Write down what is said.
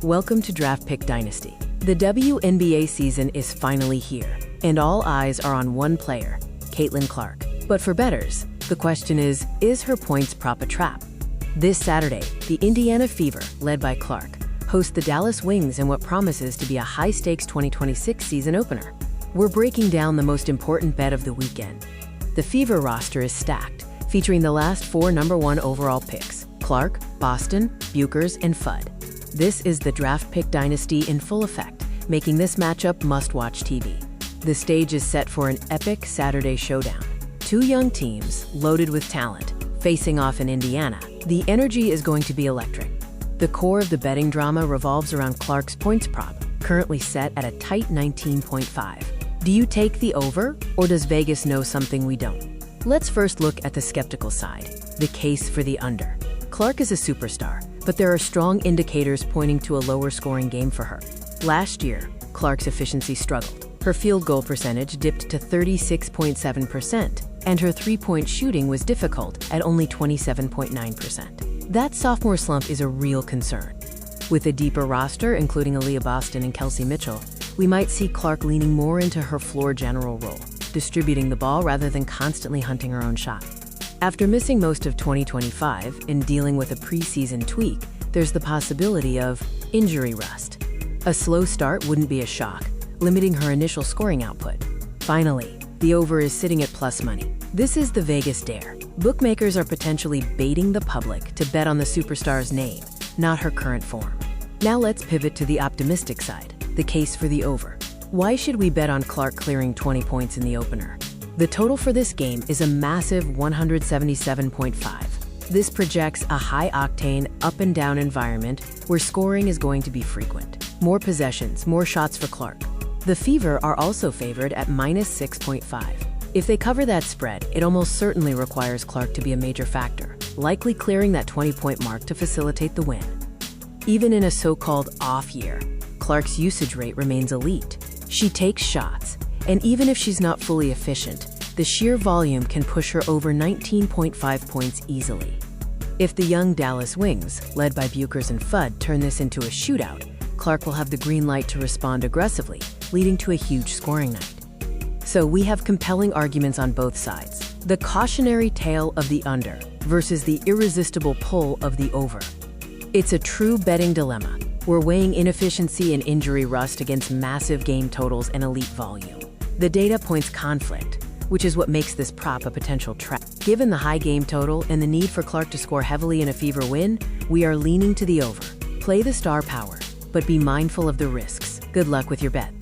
Welcome to Draft Pick Dynasty. The WNBA season is finally here, and all eyes are on one player, Caitlin Clark. But for bettors, the question is her points prop a trap? This Saturday, the Indiana Fever, led by Clark, host the Dallas Wings in what promises to be a high-stakes 2026 season opener. We're breaking down the most important bet of the weekend. The Fever roster is stacked, featuring the last 4 #1 overall picks: Clark, Boston, Bueckers, and Fudd. This is the Draft Pick Dynasty in full effect, making this matchup must-watch TV. The stage is set for an epic Saturday showdown. 2 young teams, loaded with talent, facing off in Indiana. The energy is going to be electric. The core of the betting drama revolves around Clark's points prop, currently set at a tight 19.5. Do you take the over, or does Vegas know something we don't? Let's first look at the skeptical side, the case for the under. Clark is a superstar, but there are strong indicators pointing to a lower scoring game for her. Last year, Clark's efficiency struggled. Her field goal percentage dipped to 36.7%, and her three-point shooting was difficult at only 27.9%. That sophomore slump is a real concern. With a deeper roster, including Aliyah Boston and Kelsey Mitchell, we might see Clark leaning more into her floor general role, distributing the ball rather than constantly hunting her own shot. After missing most of 2025 and dealing with a preseason tweak, there's the possibility of injury rust. A slow start wouldn't be a shock, limiting her initial scoring output. Finally, the over is sitting at plus money. This is the Vegas dare. Bookmakers are potentially baiting the public to bet on the superstar's name, not her current form. Now let's pivot to the optimistic side, the case for the over. Why should we bet on Clark clearing 20 points in the opener? The total for this game is a massive 177.5. This projects a high-octane, up-and-down environment where scoring is going to be frequent. More possessions, more shots for Clark. The Fever are also favored at -6.5. If they cover that spread, it almost certainly requires Clark to be a major factor, likely clearing that 20-point mark to facilitate the win. Even in a so-called off year, Clark's usage rate remains elite. She takes shots, and even if she's not fully efficient, the sheer volume can push her over 19.5 points easily. If the young Dallas Wings, led by Bueckers and Fudd, turn this into a shootout, Clark will have the green light to respond aggressively, leading to a huge scoring night. So we have compelling arguments on both sides. The cautionary tale of the under versus the irresistible pull of the over. It's a true betting dilemma. We're weighing inefficiency and injury rust against massive game totals and elite volume. The data points conflict, which is what makes this prop a potential trap. Given the high game total and the need for Clark to score heavily in a Fever win, we are leaning to the over. Play the star power, but be mindful of the risks. Good luck with your bet.